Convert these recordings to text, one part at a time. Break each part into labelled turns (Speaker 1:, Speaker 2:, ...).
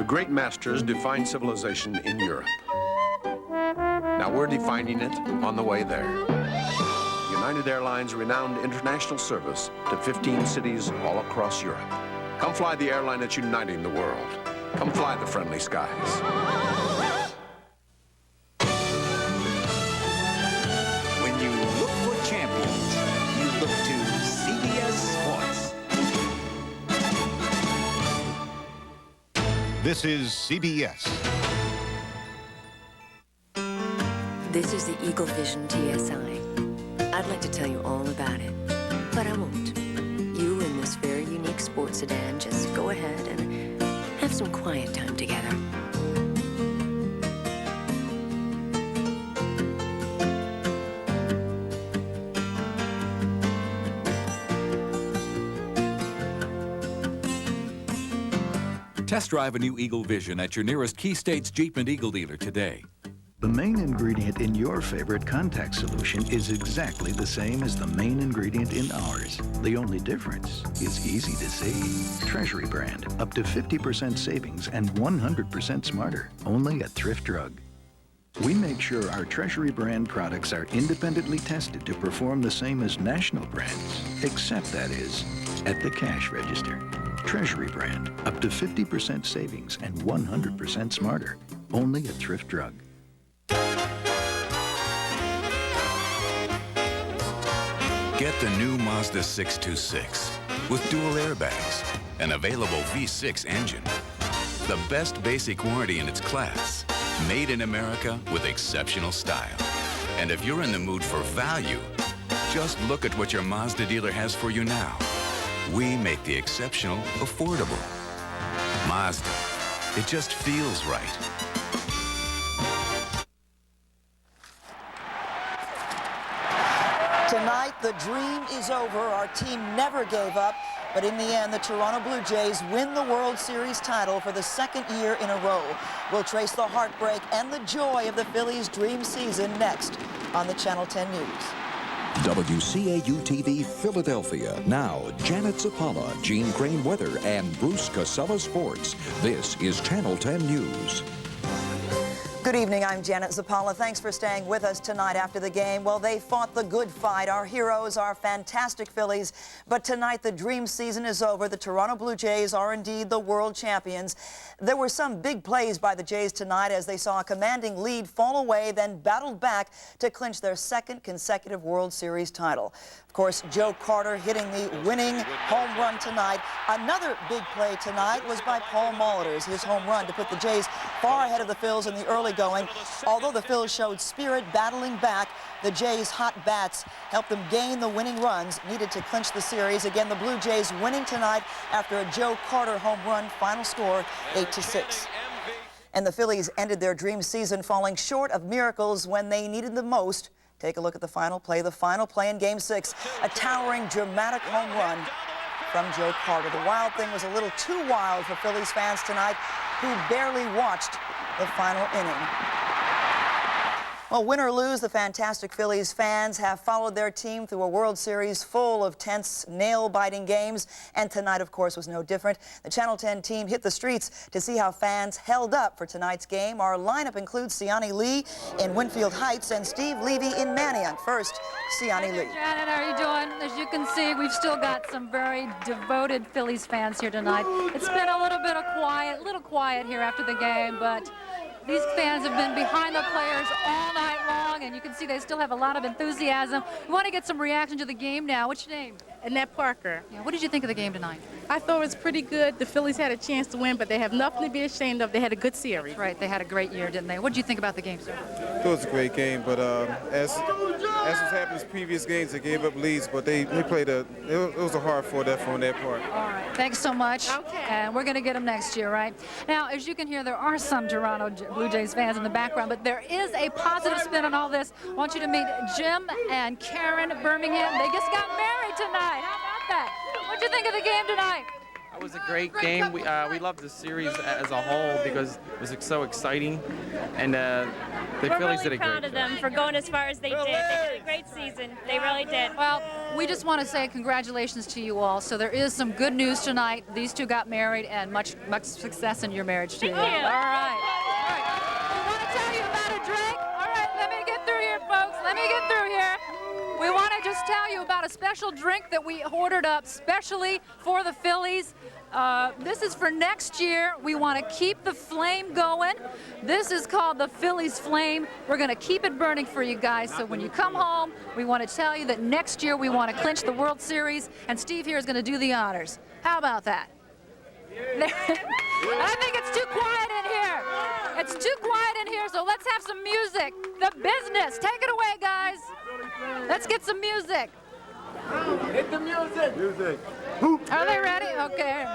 Speaker 1: great masters defined civilization in Europe. Now we're defining it on the way there. United Airlines' renowned international service to 15 cities all across Europe. Come fly the airline that's uniting the world. Come fly the friendly skies.
Speaker 2: When you look for champions, you look to CBS Sports.
Speaker 3: This is CBS.
Speaker 4: This is the Eagle Vision TSI. I'd like to tell you all about it, but I won't. You in this very unique sports sedan, just go ahead and have some quiet time together.
Speaker 5: Test drive a new Eagle Vision at your nearest Key States Jeep and Eagle dealer today.
Speaker 6: The main ingredient in your favorite contact solution is exactly the same as the main ingredient in ours. The only difference is easy to see. Treasury brand, up to 50% savings and 100% smarter, only at Thrift Drug. We make sure our Treasury brand products are independently tested to perform the same as national brands, except that is, at the cash register. Treasury brand, up to 50% savings and 100% smarter, only at Thrift Drug.
Speaker 7: Get the new Mazda 626 with dual airbags, an available V6 engine, the best basic warranty in its class, made in America with exceptional style. And if you're in the mood for value, just look at what your Mazda dealer has for you now. We make the exceptional affordable. Mazda, it just feels right.
Speaker 8: Tonight, the dream is over. Our team never gave up, but in the end, the Toronto Blue Jays win the World Series title for the second year in a row. We'll trace the heartbreak and the joy of the Phillies' dream season next on the Channel 10 News.
Speaker 9: WCAU-TV Philadelphia. Now, Janet Zappala, Gene Crane Weather, and Bruce Casella Sports. This is Channel 10 News.
Speaker 8: Good evening, I'm Janet Zappala. Thanks for staying with us tonight after the game. Well, they fought the good fight, our heroes, our fantastic Phillies. But tonight, the dream season is over. The Toronto Blue Jays are indeed the world champions. There were some big plays by the Jays tonight as they saw a commanding lead fall away, then battled back to clinch their second consecutive World Series title. Of course, Joe Carter hitting the winning home run tonight. Another big play tonight was by Paul Molitor's, his home run to put the Jays far ahead of the Phils in the early going. Although the Phils showed spirit battling back, the Jays' hot bats helped them gain the winning runs needed to clinch the series. Again, the Blue Jays winning tonight after a Joe Carter home run. Final score 8-6. And the Phillies ended their dream season falling short of miracles when they needed them most. Take a look at the final play in Game 6. A towering, dramatic home run from Joe Carter. The wild thing was a little too wild for Phillies fans tonight, who barely watched the final inning. Well, win or lose, the fantastic Phillies fans have followed their team through a World Series full of tense, nail-biting games, and tonight, of course, was no different. The Channel 10 team hit the streets to see how fans held up for tonight's game. Our lineup includes Siani Lee in Winfield Heights and Steve Levy in Manayunk. First, Siani Lee.
Speaker 10: Janet, how are you doing? As you can see, we've still got some very devoted Phillies fans here tonight. It's been a little bit of quiet here after the game, but these fans have been behind the players all night long, and you can see they still have a lot of enthusiasm. We want to get some reaction to the game now. What's your name?
Speaker 11: Annette Parker.
Speaker 10: Yeah, what did you think of the game tonight?
Speaker 11: I thought it was pretty good. The Phillies had a chance to win, but they have nothing to be ashamed of. They had a good series.
Speaker 10: That's right. They had a great year, didn't they? What did you think about the game, sir?
Speaker 12: It was a great game, but as was happened in previous games, they gave up leads, but they played it was a hard-fought effort on their part.
Speaker 10: All right. Thanks so much.
Speaker 11: Okay.
Speaker 10: And we're going to get them next year, right? Now, as you can hear, there are some Toronto Blue Jays fans in the background, but there is a positive spin on all this. I want you to meet Jim and Karen Birmingham. They just got married tonight. How about that? What did you think of the game tonight?
Speaker 3: It was a great game. We loved the series as a whole because it was so exciting, and the Phillies did a great job.
Speaker 13: We're really proud of them for going as far as they did. They did a great season. They really did.
Speaker 10: Well, we just want to say congratulations to you all. So there is some good news tonight. These two got married, and much success in your marriage too.
Speaker 13: Thank you.
Speaker 10: All right. All right. We want to tell you about a drink. All right, let me get through here, folks. Let me get through here. We want to just tell you about a special drink that we ordered up specially for the Phillies. This is for next year. We want to keep the flame going. This is called the Phillies Flame. We're going to keep it burning for you guys. So when you come home, we want to tell you that next year we want to clinch the World Series, and Steve here is going to do the honors. How about that? I think it's too quiet in here. It's too quiet in here, so let's have some music. The business. Take it away, guys. Let's get some music.
Speaker 14: Hit the music. Music.
Speaker 10: Are they ready? Okay.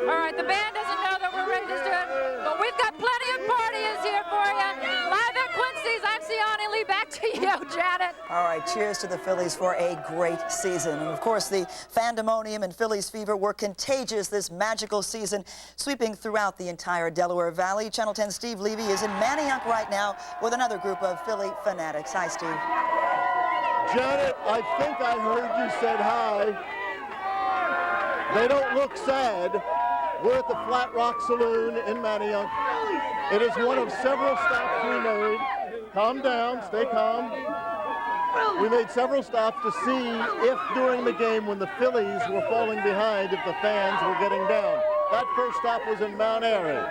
Speaker 10: All right, the band doesn't know that we're ready to do it, but we've got plenty of parties here for you. Live at Quincy's, I'm Siani Lee. Back to you, Janet.
Speaker 8: All right, cheers to the Phillies for a great season. And of course, the fandemonium and Phillies fever were contagious this magical season, sweeping throughout the entire Delaware Valley. Channel 10's Steve Levy is in Manayunk right now with another group of Philly fanatics. Hi, Steve.
Speaker 14: Janet, I think I heard you said hi. They don't look sad. We're at the Flat Rock Saloon in Manayunk. It is one of several stops we made. Calm down, stay calm. We made several stops to see if during the game when the Phillies were falling behind, if the fans were getting down. That first stop was in Mount Airy.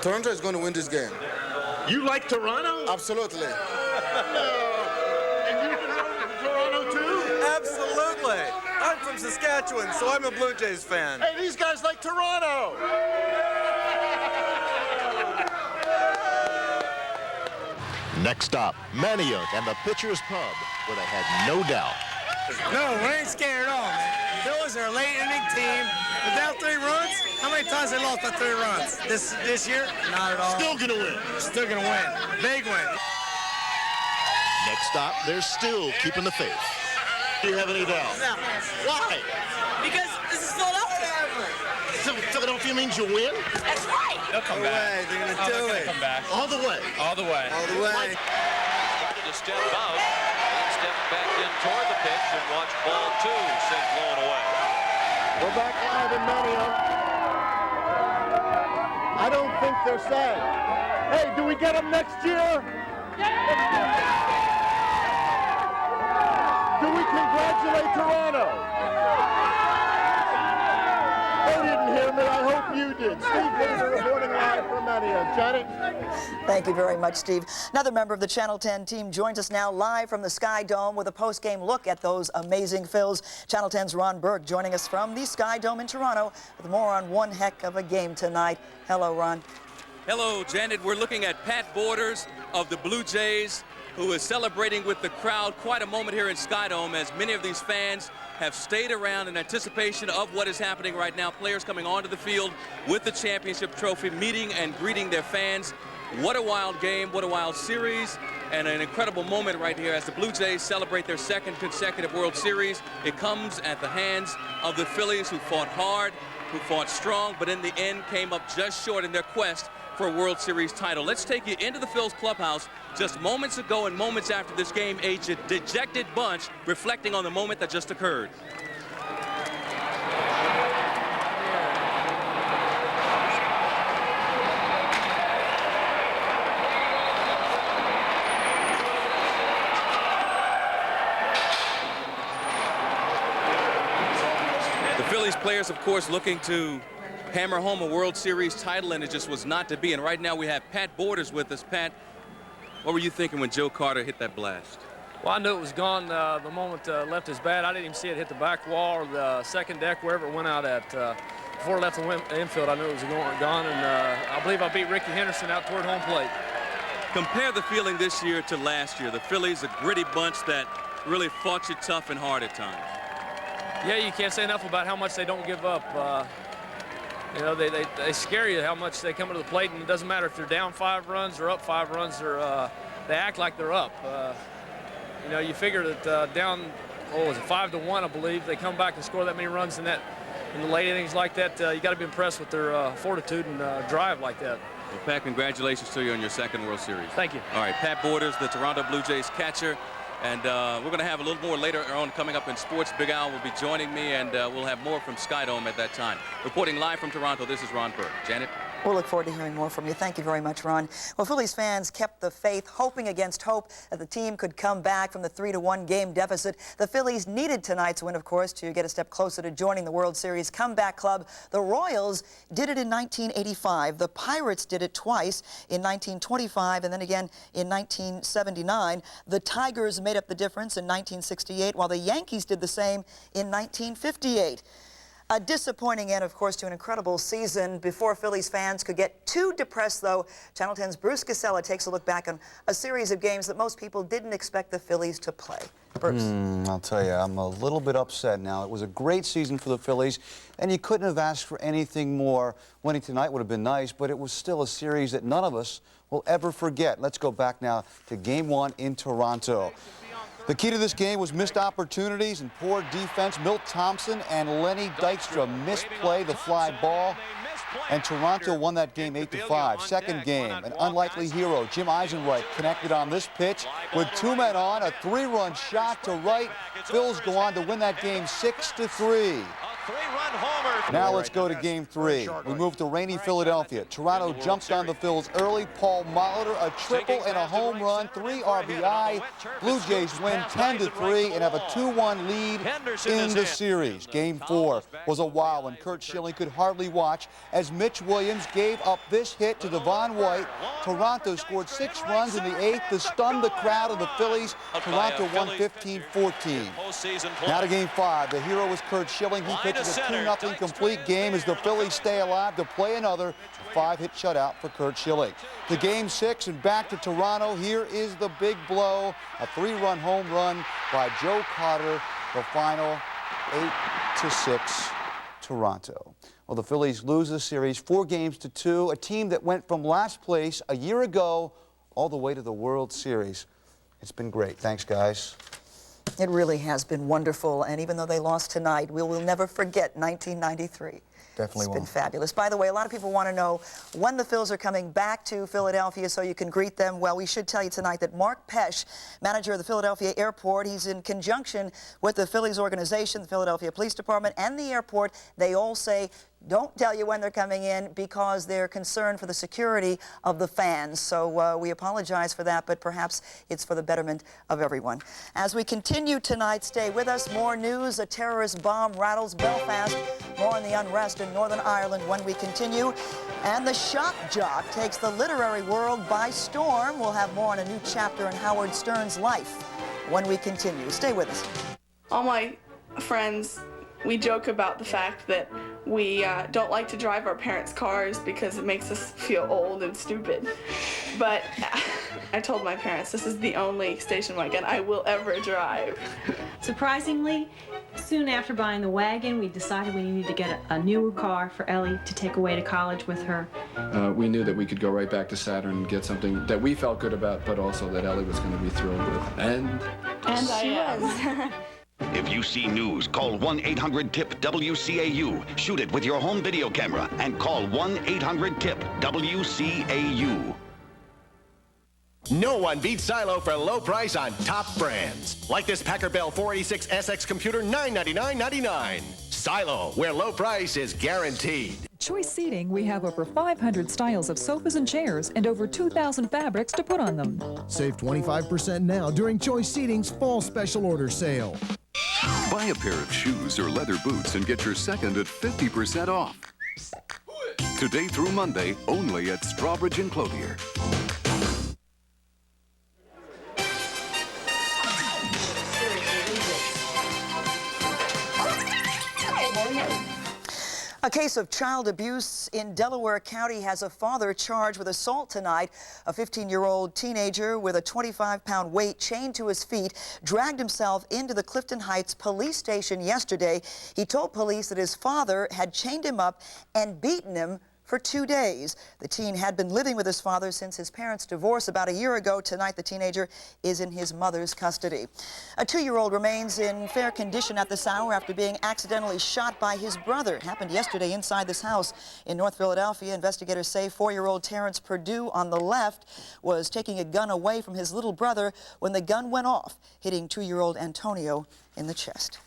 Speaker 15: Toronto is going to win this game.
Speaker 14: You like Toronto?
Speaker 15: Absolutely.
Speaker 14: And you from Toronto too?
Speaker 16: Absolutely. I'm from Saskatchewan, so I'm a Blue Jays fan.
Speaker 14: Hey, these guys like Toronto. Next stop, Manayunk and the Pitcher's Pub, where they had no doubt.
Speaker 16: No, we ain't scared at all, man. Phillies are a late inning team. Without 3 runs, how many times they lost by 3 runs? This year? Not at all.
Speaker 14: Still gonna win.
Speaker 16: Still gonna win. Big win.
Speaker 14: Next stop, they're still keeping the faith. Do you have any doubt?
Speaker 16: No.
Speaker 14: Why?
Speaker 16: Because this is Philadelphia.
Speaker 14: So Philadelphia means you win?
Speaker 16: That's right. They'll come back. They're gonna do it.
Speaker 3: Come back.
Speaker 14: All the way.
Speaker 3: All the way.
Speaker 16: All the way.
Speaker 17: Started to step out, then step back in toward the pitch and watch ball 2 sink blown away.
Speaker 14: We're back live in Manayunk. I don't think they're sad. Hey, do we get them next year? Do we congratulate Toronto? They didn't hear me. I hope you did. Steve Baker reporting live from Manayunk. Janet?
Speaker 8: Thank you very much, Steve. Another member of the Channel 10 team joins us now live from the Sky Dome with a post-game look at those amazing Phils. Channel 10's Ron Burke joining us from the Sky Dome in Toronto with more on one heck of a game tonight. Hello, Ron.
Speaker 18: Hello, Janet. We're looking at Pat Borders of the Blue Jays, who is celebrating with the crowd. Quite a moment here in Sky Dome, as many of these fans have stayed around in anticipation of what is happening right now. Players coming onto the field with the championship trophy, meeting and greeting their fans. What a wild game, what a wild series, and an incredible moment right here as the Blue Jays celebrate their 2nd consecutive World Series. It comes at the hands of the Phillies, who fought hard, who fought strong, but in the end came up just short in their quest for a World Series title. Let's take you into the Phils clubhouse just moments ago and moments after this game, a dejected bunch reflecting on the moment that just occurred. The Phillies players, of course, looking to hammer home a World Series title, and it just was not to be. And right now we have Pat Borders with us. Pat, what were you thinking when Joe Carter hit that blast?
Speaker 19: Well, I knew it was gone the moment left his bat. I didn't even see it hit the back wall or the second deck, wherever it went out at. Before it left the infield, I knew it was gone, and I believe I beat Ricky Henderson out toward home plate.
Speaker 18: Compare the feeling this year to last year. The Phillies, a gritty bunch that really fought you tough and hard at times.
Speaker 19: Yeah, you can't say enough about how much they don't give up. You know, they scare you how much they come to the plate, and it doesn't matter if they're down 5 runs or up 5 runs, or they act like they're up. You know, you figure that down, was it 5-1, I believe, they come back and score that many runs in the late innings like that. You got to be impressed with their fortitude and drive like that.
Speaker 18: Well, Pat, congratulations to you on your second World Series.
Speaker 19: Thank you.
Speaker 18: All right, Pat Borders, the Toronto Blue Jays catcher. And we're going to have a little more later on coming up in sports. Big Al will be joining me, and we'll have more from Skydome at that time. Reporting live from Toronto, this is Ron Burke. Janet?
Speaker 8: We'll look forward to hearing more from you. Thank you very much, Ron. Well, Phillies fans kept the faith, hoping against hope that the team could come back from the 3-1 game deficit. The Phillies needed tonight's win, of course, to get a step closer to joining the World Series comeback club. The Royals did it in 1985. The Pirates did it twice, in 1925 and then again in 1979. The Tigers made up the difference in 1968, while the Yankees did the same in 1958. A disappointing end, of course, to an incredible season. Before Phillies fans could get too depressed, though, Channel 10's Bruce Casella takes a look back on a series of games that most people didn't expect the Phillies to play. Bruce.
Speaker 15: I'll tell you, I'm a little bit upset now. It was a great season for the Phillies, and you couldn't have asked for anything more. Winning tonight would have been nice, but it was still a series that none of us will ever forget. Let's go back now to Game 1 in Toronto. The key to this game was missed opportunities and poor defense. Milt Thompson and Lenny Dykstra misplay the fly ball, and Toronto won that game 8-5. Second game, an unlikely hero, Jim Eisenreich, connected on this pitch with 2 men on, a 3-run shot to right. Phils go on to win that game 6-3. Now let's go to Game 3. We move to rainy Philadelphia. Toronto jumps on the Phils early. Paul Molitor, a triple and a home run, 3 RBI. Blue Jays win 10-3 and have a 2-1 lead in the series. Game 4 was a wild one. Curt Schilling could hardly watch as Mitch Williams gave up this hit to Devon White. Toronto scored 6 runs in the 8th to stun the crowd of the Phillies. Toronto won 15-14. Now to Game 5. The hero was Curt Schilling. He pitches a 2-0 complete game as the Phillies stay alive to play another 5-hit shutout for Curt Schilling. To Game 6 and back to Toronto. Here is the big blow. A 3-run home run by Joe Cotter. The final 8-6 Toronto. Well, the Phillies lose the series 4-2, a team that went from last place a year ago all the way to the World Series. It's been great. Thanks, guys.
Speaker 8: It really has been wonderful, and even though they lost tonight, we will never forget 1993.
Speaker 15: Definitely
Speaker 8: It's been fabulous. By the way, a lot of people want to know when the Phils are coming back to Philadelphia so you can greet them. Well, we should tell you tonight that Mark Pesch, manager of the Philadelphia Airport, he's in conjunction with the Phillies organization, the Philadelphia Police Department, and the airport. They all say, don't tell you when they're coming in because they're concerned for the security of the fans. So we apologize for that, but perhaps it's for the betterment of everyone. As we continue tonight, stay with us. More news. A terrorist bomb rattles Belfast. More on the unrest in Northern Ireland when we continue. And the shock jock takes the literary world by storm. We'll have more on a new chapter in Howard Stern's life when we continue. Stay with us.
Speaker 20: All my friends, we joke about the fact that we don't like to drive our parents' cars because it makes us feel old and stupid. But I told my parents this is the only station wagon I will ever drive.
Speaker 21: Surprisingly, soon after buying the wagon, we decided we needed to get a new car for Ellie to take away to college with her.
Speaker 22: We knew that we could go right back to Saturn and get something that we felt good about, but also that Ellie was going to be thrilled with. And
Speaker 20: I was.
Speaker 23: If you see news, call 1-800-TIP-WCAU. Shoot it with your home video camera and call 1-800-TIP-WCAU.
Speaker 24: No one beats Silo for low price on top brands. Like this Packer Bell 486 SX computer, $999.99. Silo, where low price is guaranteed.
Speaker 25: Choice Seating, we have over 500 styles of sofas and chairs and over 2,000 fabrics to put on them.
Speaker 26: Save 25% now during Choice Seating's fall special order sale.
Speaker 27: Buy a pair of shoes or leather boots and get your second at 50% off. Today through Monday, only at Strawbridge and Clothier.
Speaker 8: A case of child abuse in Delaware County has a father charged with assault tonight. A 15-year-old teenager with a 25-pound weight chained to his feet dragged himself into the Clifton Heights police station yesterday. He told police that his father had chained him up and beaten him for 2 days. The teen had been living with his father since his parents' divorce about a year ago. Tonight, the teenager is in his mother's custody. A 2-year-old remains in fair condition at this hour after being accidentally shot by his brother. It happened yesterday inside this house in North Philadelphia. Investigators say 4-year-old Terrence Perdue on the left was taking a gun away from his little brother when the gun went off, hitting 2-year-old Antonio in the chest.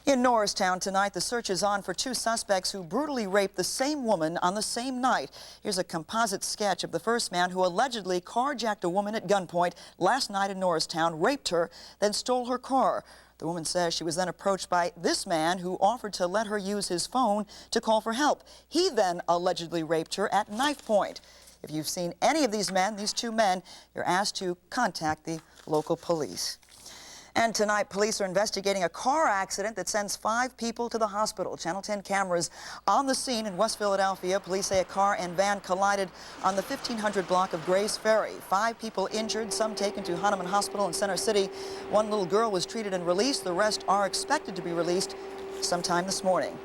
Speaker 8: In Norristown tonight, the search is on for 2 suspects who brutally raped the same woman on the same night. Here's a composite sketch of the first man who allegedly carjacked a woman at gunpoint last night in Norristown, raped her, then stole her car. The woman says she was then approached by this man who offered to let her use his phone to call for help. He then allegedly raped her at knife point. If you've seen any of these men, these 2 men, you're asked to contact the local police. And tonight, police are investigating a car accident that sends 5 people to the hospital. Channel 10 cameras on the scene in West Philadelphia. Police say a car and van collided on the 1500 block of Grace Ferry. 5 people injured, some taken to Hahnemann Hospital in Center City. 1 little girl was treated and released. The rest are expected to be released sometime this morning.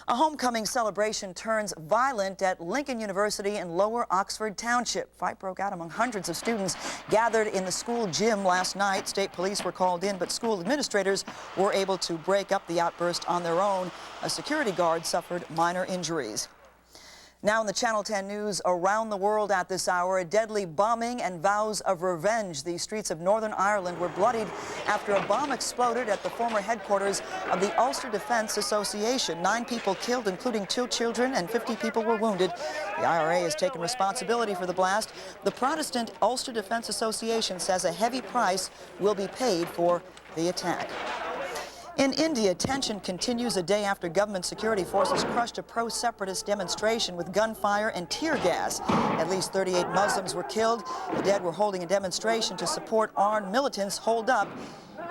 Speaker 8: A homecoming celebration turns violent at Lincoln University in Lower Oxford Township. Fight broke out among hundreds of students gathered in the school gym last night. State police were called in, but school administrators were able to break up the outburst on their own. A security guard suffered minor injuries. Now in the Channel 10 news around the world at this hour, a deadly bombing and vows of revenge. The streets of Northern Ireland were bloodied after a bomb exploded at the former headquarters of the Ulster Defence Association. 9 people killed, including 2 children, and 50 people were wounded. The IRA has taken responsibility for the blast. The Protestant Ulster Defence Association says a heavy price will be paid for the attack. In India, tension continues a day after government security forces crushed a pro-separatist demonstration with gunfire and tear gas. At least 38 Muslims were killed. The dead were holding a demonstration to support armed militants holed up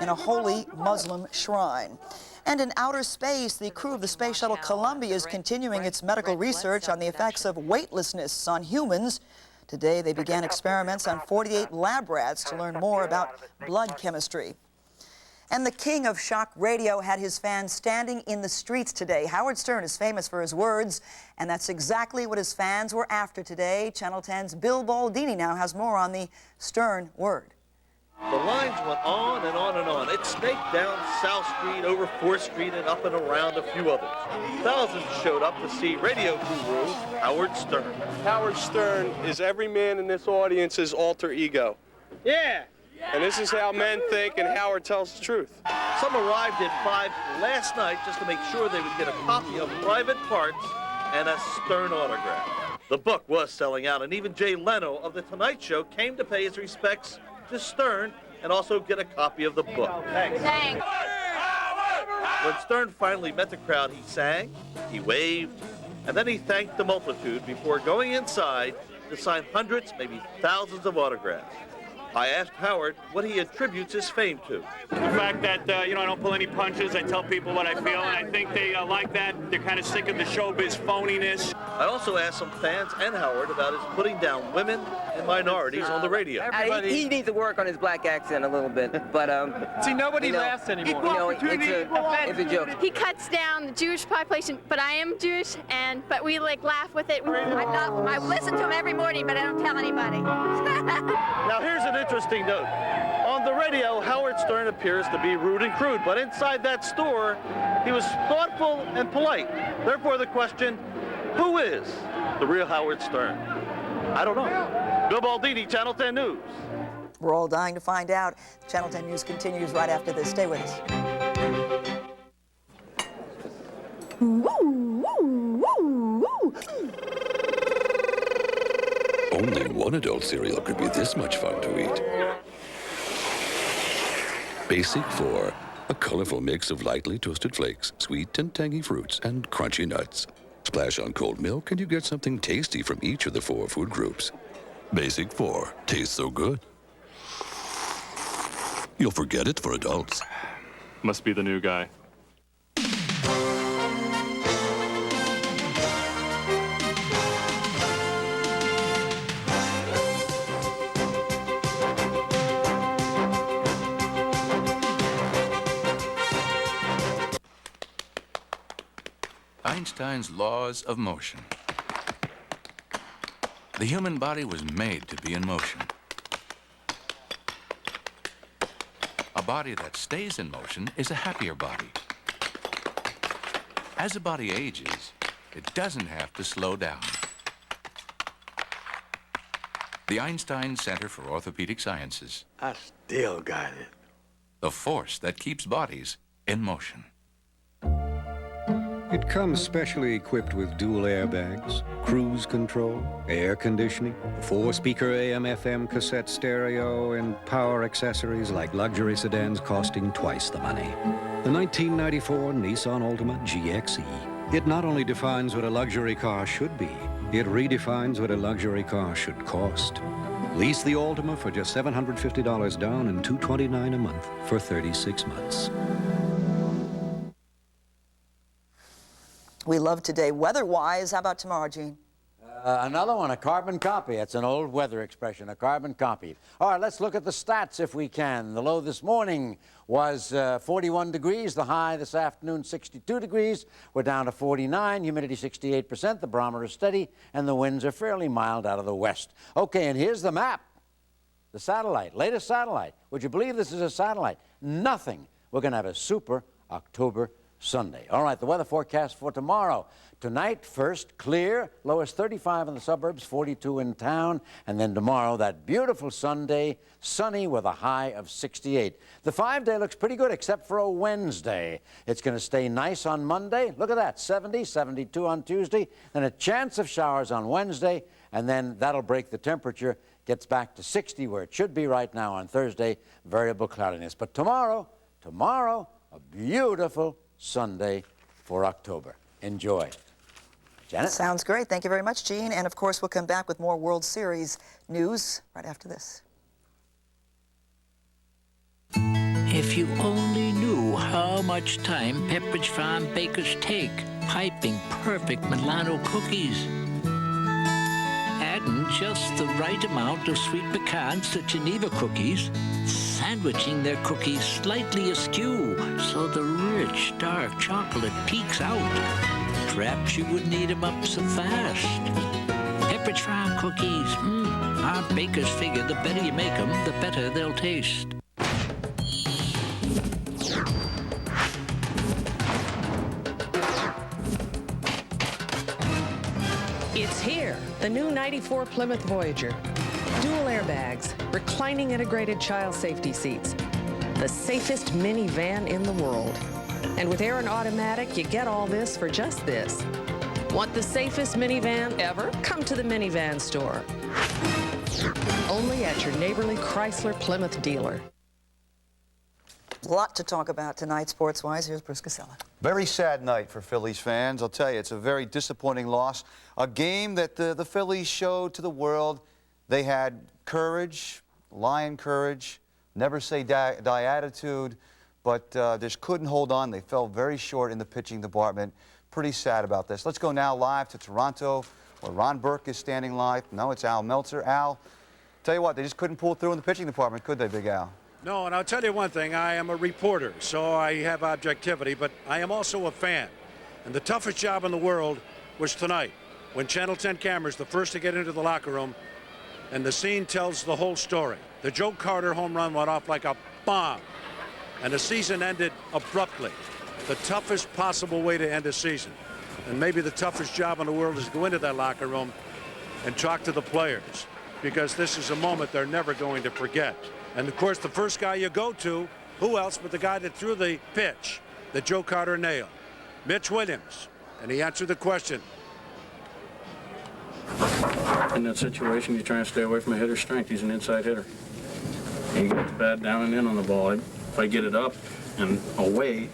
Speaker 8: in a holy Muslim shrine. And in outer space, the crew of the space shuttle Columbia is continuing its medical research on the effects of weightlessness on humans. Today, they began experiments on 48 lab rats to learn more about blood chemistry. And the king of shock radio had his fans standing in the streets today. Howard Stern is famous for his words, and that's exactly what his fans were after today. Channel 10's Bill Baldini now has more on the Stern word.
Speaker 1: The lines went on and on and on. It snaked down South Street, over 4th Street, and up and around a few others. Thousands showed up to see radio guru Howard Stern.
Speaker 2: Howard Stern is every man in this audience's alter ego.
Speaker 1: Yeah!
Speaker 2: And this is how men think, and Howard tells the truth.
Speaker 1: Some arrived at 5 last night just to make sure they would get a copy of Private Parts and a Stern autograph. The book was selling out, and even Jay Leno of The Tonight Show came to pay his respects to Stern and also get a copy of the book. Thanks. When Stern finally met the crowd, he sang, he waved, and then he thanked the multitude before going inside to sign hundreds, maybe thousands of autographs. I asked Howard what he attributes his fame to.
Speaker 4: The fact that, I don't pull any punches. I tell people what I feel, and I think they like that. They're kind of sick of the showbiz phoniness.
Speaker 1: I also asked some fans and Howard about his putting down women and minorities on the radio.
Speaker 5: He needs to work on his black accent a little bit, but
Speaker 4: see, nobody laughs anymore.
Speaker 5: It's a joke.
Speaker 6: He cuts down the Jewish population, but I am Jewish, but we laugh with it. I listen to him every morning, but I don't tell anybody.
Speaker 1: Now here's an interesting note. On the radio, Howard Stern appears to be rude and crude, but inside that store, he was thoughtful and polite. Therefore, the question, who is the real Howard Stern? I don't know. Bill Baldini, Channel 10 News.
Speaker 8: We're all dying to find out. Channel 10 News continues right after this. Stay with us.
Speaker 7: Only one adult cereal could be this much fun to eat. Basic 4, a colorful mix of lightly toasted flakes, sweet and tangy fruits, and crunchy nuts. Splash on cold milk and you get something tasty from each of the 4 food groups. Basic 4 tastes so good, you'll forget it for adults.
Speaker 2: Must be the new guy.
Speaker 9: Einstein's laws of motion.
Speaker 3: The human body was made to be in motion. A body that stays in motion is a happier body. As a body ages, it doesn't have to slow down. The Einstein Center for Orthopedic Sciences.
Speaker 9: I still got it.
Speaker 3: The force that keeps bodies in motion.
Speaker 10: It comes specially equipped with dual airbags, cruise control, air conditioning, a 4-speaker AM/FM cassette stereo, and power accessories like luxury sedans costing twice the money. The 1994 Nissan Altima GXE. It not only defines what a luxury car should be, it redefines what a luxury car should cost. Lease the Altima for just $750 down and $229 a month for 36 months.
Speaker 8: We love today. Weather-wise, how about tomorrow, Gene?
Speaker 11: Another one, a carbon copy. That's an old weather expression, a carbon copy. All right, let's look at the stats if we can. The low this morning was 41 degrees. The high this afternoon, 62 degrees. We're down to 49, humidity 68%. The barometer is steady, and the winds are fairly mild out of the west. Okay, and here's the map. The satellite, latest satellite. Would you believe this is a satellite? Nothing. We're going to have a super October Sunday. All right, the weather forecast for tomorrow. Tonight, first, clear, low is 35 in the suburbs, 42 in town, and then tomorrow, that beautiful Sunday, sunny with a high of 68. The 5-day looks pretty good, except for a Wednesday. It's going to stay nice on Monday. Look at that, 70, 72 on Tuesday, then a chance of showers on Wednesday, and then that'll break the temperature, gets back to 60, where it should be right now on Thursday, variable cloudiness. But tomorrow, a beautiful Sunday for October. Enjoy. Janet?
Speaker 8: Sounds great. Thank you very much, Gene. And, of course, we'll come back with more World Series news right after this.
Speaker 12: If you only knew how much time Pepperidge Farm bakers take piping perfect Milano cookies. Adding just the right amount of sweet pecans to Geneva cookies, sandwiching their cookies slightly askew so the rich, dark chocolate peeks out. Perhaps you wouldn't eat them up so fast. Pepperidge Farm cookies, our bakers figure the better you make them, the better they'll taste.
Speaker 13: It's here, the new 94 Plymouth Voyager. Dual airbags, reclining integrated child safety seats. The safest minivan in the world. And with air and automatic, you get all this for just this. Want the safest minivan ever? Come to the minivan store. Only at your neighborly Chrysler Plymouth dealer.
Speaker 8: A lot to talk about tonight, sports-wise. Here's Bruce Casella.
Speaker 15: Very sad night for Phillies fans. I'll tell you, it's a very disappointing loss. A game that the Phillies showed to the world. They had courage, lion courage, never say die attitude, but just couldn't hold on. They fell very short in the pitching department. Pretty sad about this. Let's go now live to Toronto, where Ron Burke is standing live. No, it's Al Meltzer. Al, tell you what, they just couldn't pull through in the pitching department, could they, Big Al?
Speaker 16: No, and I'll tell you one thing. I am a reporter, so I have objectivity, but I am also a fan. And the toughest job in the world was tonight, when Channel 10 cameras, the first to get into the locker room, and the scene tells the whole story. The Joe Carter home run went off like a bomb, and the season ended abruptly. The toughest possible way to end a season. And maybe the toughest job in the world is to go into that locker room and talk to the players, because this is a moment they're never going to forget. And, of course, the first guy you go to, who else but the guy that threw the pitch that Joe Carter nailed? Mitch Williams. And he answered the question.
Speaker 28: In that situation, you try and stay away from a hitter's strength. He's an inside hitter. He gets the bat down and in on the ball. If I get it up and away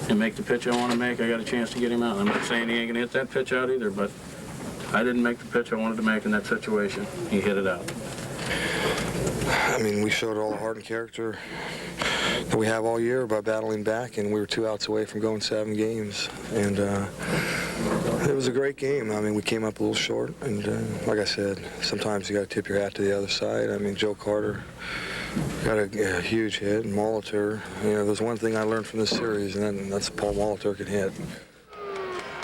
Speaker 28: and make the pitch I want to make, I got a chance to get him out. I'm not saying he ain't going to hit that pitch out either, but I didn't make the pitch I wanted to make in that situation. He hit it out.
Speaker 29: I mean, we showed all the heart and character that we have all year by battling back, and we were 2 outs away from going 7 games. And it was a great game. I mean, we came up a little short, and like I said, sometimes you got to tip your hat to the other side. I mean, Joe Carter got a huge hit, and Molitor. You know, there's one thing I learned from this series, and that's Paul Molitor can hit.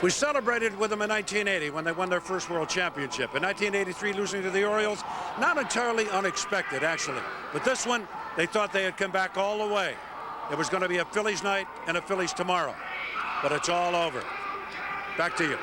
Speaker 16: We celebrated with them in 1980 when they won their first World Championship. In 1983, losing to the Orioles, not entirely unexpected, actually. But this one, they thought they had come back all the way. It was going to be a Phillies night and a Phillies tomorrow. But it's all over. Back to you.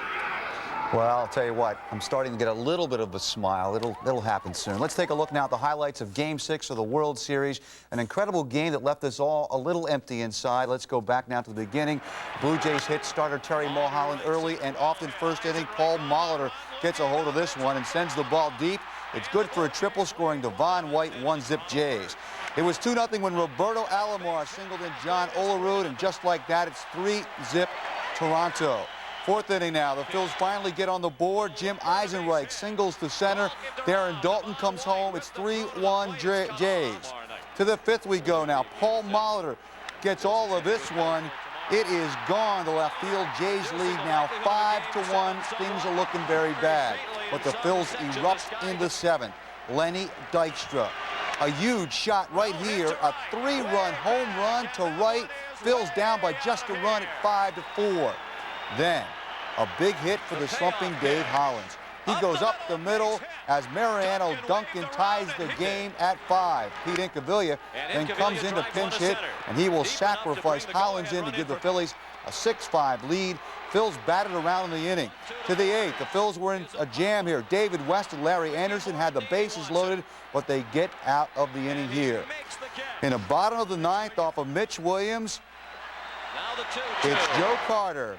Speaker 15: Well, I'll tell you what, I'm starting to get a little bit of a smile. It'll happen soon. Let's take a look now at the highlights of Game 6 of the World Series. An incredible game that left us all a little empty inside. Let's go back now to the beginning. Blue Jays hit starter Terry Mulholland early and often first inning. Paul Molitor gets a hold of this one and sends the ball deep. It's good for a triple, scoring Devon White, 1-zip Jays. It was 2-0 when Roberto Alomar singled in John Olerud, and just like that, it's 3-zip Toronto. Fourth inning now. The Phils finally get on the board. Jim Eisenreich singles to center. Darren Dalton comes home. It's 3-1 Jays. To the fifth we go now. Paul Molitor gets all of this one. It is gone. The left field. Jays lead now 5-1. Things are looking very bad. But the Phils erupt into seventh. Lenny Dykstra. A huge shot right here. A 3-run home run to right. Phils down by just a run at 5-4. Then, a big hit for the slumping Dave Hollins. He goes up the middle as Mariano Duncan ties the game at 5. Pete Incaviglia then comes in to pinch hit, and he will sacrifice Hollins in to give the Phillies a 6-5 lead. Phils batted around in the inning. To the eighth, the Phils were in a jam here. David West and Larry Anderson had the bases loaded, but they get out of the inning here. In the bottom of the ninth, off of Mitch Williams, it's Joe Carter.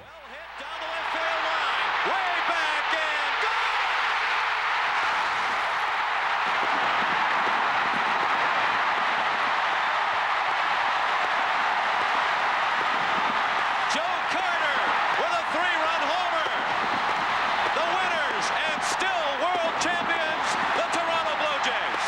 Speaker 9: The winners and still world champions, the Toronto Blue Jays.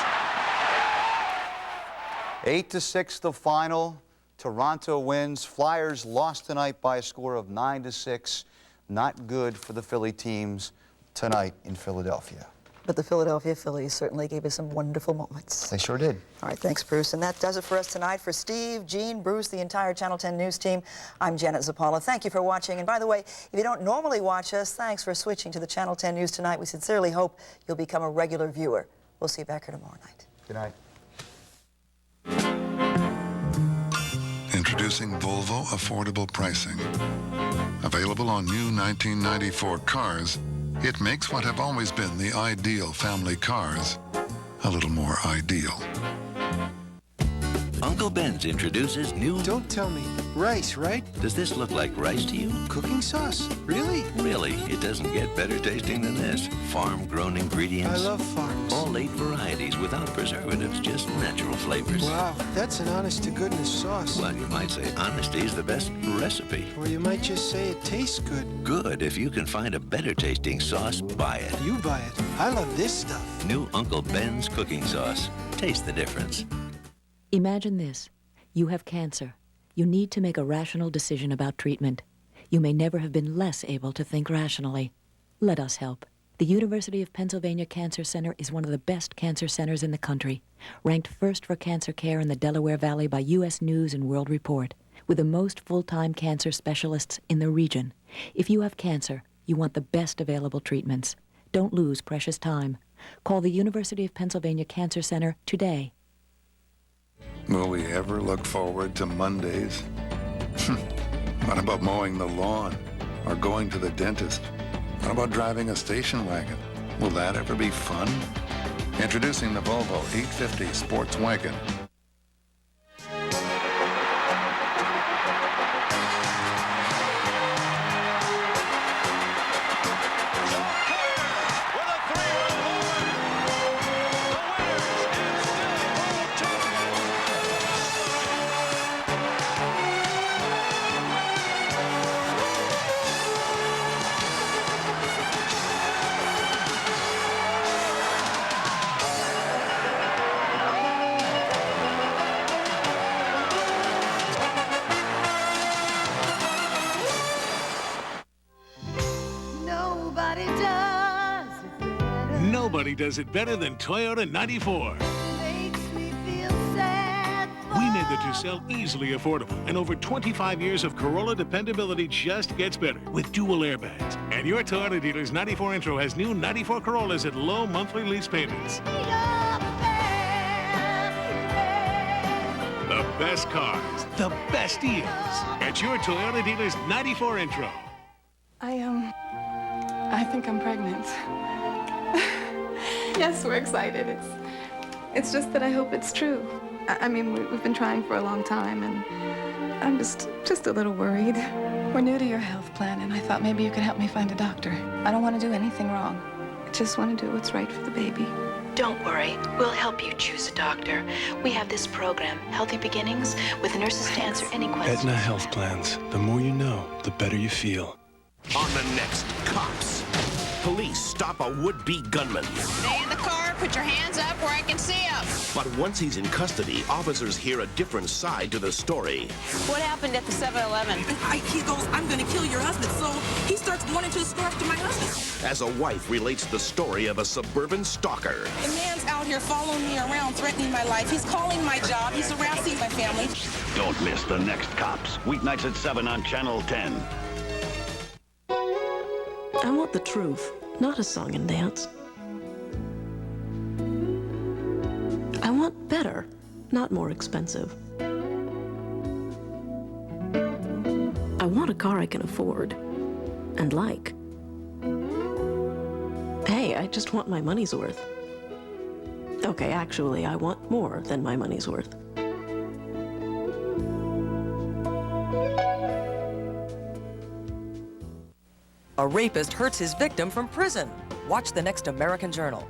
Speaker 15: 8-6 the final. Toronto wins. Flyers lost tonight by a score of 9-6. Not good for the Philly teams tonight in Philadelphia.
Speaker 8: But the Philadelphia Phillies certainly gave us some wonderful moments.
Speaker 15: They sure did.
Speaker 8: All right, thanks, Bruce. And that does it for us tonight. For Steve, Gene, Bruce, the entire Channel 10 News team, I'm Janet Zappala. Thank you for watching. And by the way, if you don't normally watch us, thanks for switching to the Channel 10 News tonight. We sincerely hope you'll become a regular viewer. We'll see you back here tomorrow night.
Speaker 15: Good night.
Speaker 14: Introducing Volvo affordable pricing. Available on new 1994 cars, it makes what have always been the ideal family cars a little more ideal.
Speaker 17: Uncle Ben's introduces new...
Speaker 18: Don't tell me. Rice, right?
Speaker 17: Does this look like rice to you?
Speaker 18: Cooking sauce? Really?
Speaker 17: Really, it doesn't get better tasting than this. Farm-grown ingredients.
Speaker 18: I love farms.
Speaker 17: All 8 varieties without preservatives, just natural flavors.
Speaker 18: Wow, that's an honest-to-goodness sauce.
Speaker 17: Well, you might say honesty is the best recipe.
Speaker 18: Or you might just say it tastes good.
Speaker 17: Good. If you can find a better tasting sauce, buy it.
Speaker 18: You buy it. I love this stuff.
Speaker 17: New Uncle Ben's cooking sauce. Taste the difference.
Speaker 19: Imagine this. You have cancer. You need to make a rational decision about treatment. You may never have been less able to think rationally. Let us help. The University of Pennsylvania Cancer Center is one of the best cancer centers in the country, ranked first for cancer care in the Delaware Valley by U.S. News and World Report, with the most full-time cancer specialists in the region. If you have cancer, you want the best available treatments. Don't lose precious time. Call the University of Pennsylvania Cancer Center today.
Speaker 14: Will we ever look forward to Mondays? What about mowing the lawn or going to the dentist? What about driving a station wagon? Will that ever be fun? Introducing the Volvo 850 Sports Wagon.
Speaker 20: Nobody does it better than Toyota 94. We made the
Speaker 4: to sell easily affordable. And over 25 years of Corolla dependability just gets better with dual airbags. And your Toyota dealer's 94 Intro has new 94 Corollas at low monthly lease payments. The best cars, the best deals at your Toyota dealer's 94 Intro.
Speaker 20: I think I'm pregnant. Yes, we're excited. It's just that I hope it's true. I mean, we've been trying for a long time, and I'm just a little worried. We're new to your health plan, and I thought maybe you could help me find a doctor. I don't want to do anything wrong. I just want to do what's right for the baby.
Speaker 21: Don't worry. We'll help you choose a doctor. We have this program, Healthy Beginnings, with nurses to answer any questions.
Speaker 22: Aetna Health Plans. The more you know, the better you feel.
Speaker 23: On the next Cops, police stop a would-be gunman.
Speaker 24: Stay in the car, put your hands up where I can see them.
Speaker 23: But once he's in custody, officers hear a different side to the story.
Speaker 24: What happened at the 7-Eleven?
Speaker 25: He goes, I'm gonna kill your husband, so he starts going into the store after my husband.
Speaker 23: As a wife relates the story of a suburban stalker.
Speaker 25: The man's out here following me around, threatening my life. He's calling my job. He's harassing my family.
Speaker 26: Don't miss the next Cops, weeknights at 7 on Channel 10.
Speaker 27: I want the truth, not a song and dance. I want better, not more expensive. I want a car I can afford and like. Hey, I just want my money's worth. Okay, actually, I want more than my money's worth.
Speaker 30: A rapist hurts his victim from prison. Watch the next American Journal.